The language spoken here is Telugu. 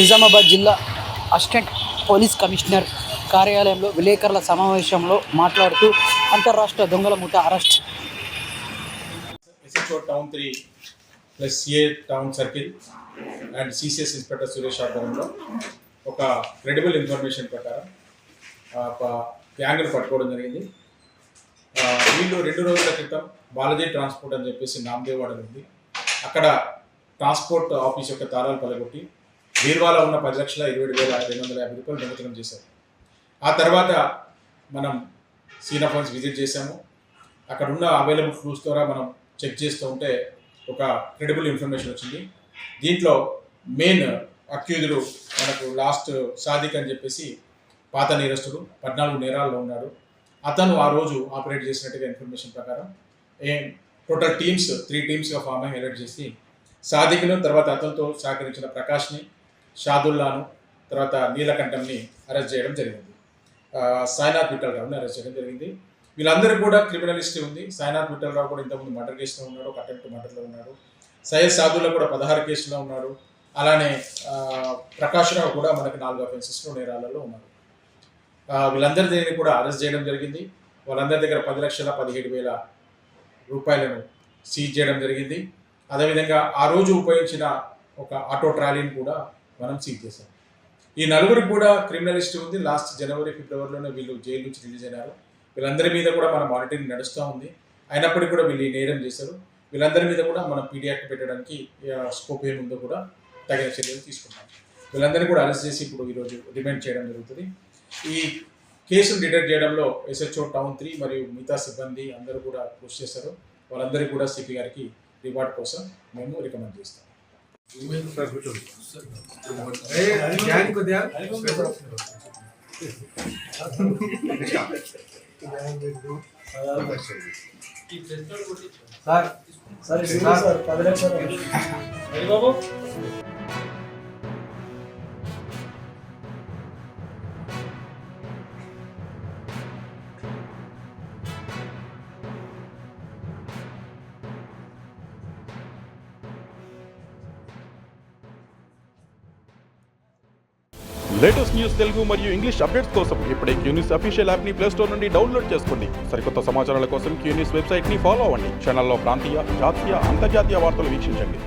నిజామాబాద్ జిల్లా అసిస్టెంట్ పోలీస్ కమిషనర్ కార్యాలయంలో విలేకరుల సమావేశంలో మాట్లాడుతూ అంతర్రాష్ట్ర దొంగల ముఠ arrest. SHO town 3 plus CA town circle and CCS inspector Suresh ఆధ్వర్యంలో ఒక క్రెడిబుల్ ఇన్ఫర్మేషన్ ప్రకారం గ్యాంగ్ను పట్టుకోవడం జరిగింది. వీళ్ళు 2 రోజుల క్రితం బాలాజీ ట్రాన్స్పోర్ట్ అని చెప్పేసి నామదేవాడ ఉంది. అక్కడ ట్రాన్స్పోర్ట్ ఆఫీస్ యొక్క తాళాలు పలగొట్టి బీర్వాలో ఉన్న 10,27,250 రూపాయలు దొంగతనం చేశారు. ఆ తర్వాత మనం సీన్ ఆఫ్ ఫండ్స్ విజిట్ చేశాము. అక్కడ ఉన్న అవైలబుల్ ప్రూఫ్స్ ద్వారా మనం చెక్ చేస్తూ ఉంటే ఒక క్రెడిబుల్ ఇన్ఫర్మేషన్ వచ్చింది. దీంట్లో మెయిన్ అక్యూజ్డ్ మనకు లాస్ట్ సాదిక్ అని చెప్పేసి పాత నేరస్తుడు 14 నేరాల్లో ఉన్నాడు. అతను ఆ రోజు ఆపరేట్ చేసినట్టుగా ఇన్ఫర్మేషన్ ప్రకారం టోటల్ టీమ్స్ 3 టీమ్స్గా ఫామ్ అయ్యి అలర్ట్ చేసి సాదిక్ను, తర్వాత అతనితో సహకరించిన ప్రకాష్ని, షాదుల్లాను, తర్వాత నీలకంఠంని అరెస్ట్ చేయడం జరిగింది. సాయినాథ్ విఠలరావుని అరెస్ట్ చేయడం జరిగింది. వీళ్ళందరూ కూడా క్రిమినల్ హిస్టరీ ఉంది. సాయినాథ్ విఠలరావు కూడా ఇంతకుముందు మర్డర్ కేసులో ఉన్నాడు, ఒక అటెంప్ట్ మర్డర్లో ఉన్నాడు. సయ్యద్ సాదుల్లా కూడా 16 కేసులో ఉన్నాడు. అలానే ప్రకాష్ రావు కూడా మనకి 4 అఫెన్సెస్లో నేరాలలో ఉన్నారు. వీళ్ళందరినీ కూడా అరెస్ట్ చేయడం జరిగింది. వాళ్ళందరి దగ్గర 10,17,000 రూపాయలను సీజ్ చేయడం జరిగింది. అదేవిధంగా ఆ రోజు ఉపయోగించిన ఒక ఆటో ట్రాలీని కూడా మనం సీజ్ చేశాం. ఈ నలుగురికి కూడా క్రిమినల్ హిస్టరీ ఉంది. లాస్ట్ జనవరి, ఫిబ్రవరిలోనే వీళ్ళు జైలు నుంచి రిలీజ్ అయినారు. వీళ్ళందరి మీద కూడా మన మానిటరింగ్ నడుస్తూ ఉంది. అయినప్పటికీ కూడా వీళ్ళు ఈ నేరం చేశారు. వీళ్ళందరి మీద కూడా మనం పీడీ యాక్ట్ పెట్టడానికి స్కోప్ ఏముందో కూడా తగిన చర్యలు తీసుకుంటాం. వీళ్ళందరినీ కూడా అరెస్ట్ చేసి ఇప్పుడు ఈరోజు రిమాండ్ చేయడం జరుగుతుంది. ఈ కేసును డిటెక్ట్ చేయడంలో SHO టౌన్ 3 మరియు మిగతా సిబ్బంది అందరూ కూడా కృషి చేశారు. వాళ్ళందరికీ కూడా సిపి గారికి రివార్డ్ కోసం మేము రికమెండ్ చేస్తాం. లేటెస్ట్ న్యూస్ తెలుగు మరియు ఇంగ్లీష్ అప్డేట్స్ కోసం ఇప్పుడే క్యూన్యూస్ అఫీషియల్ యాప్ని ప్లే స్టోర్ నుండి డౌన్లోడ్ చేసుకోండి. సరికొత్త సమాచారాల కోసం క్యూన్యూస్ వెబ్సైట్ని ఫాలో అవ్వండి. ఛానల్లో ప్రాంతీయ, జాతీయ, అంతర్జాతీయ వార్తలు వీక్షించండి.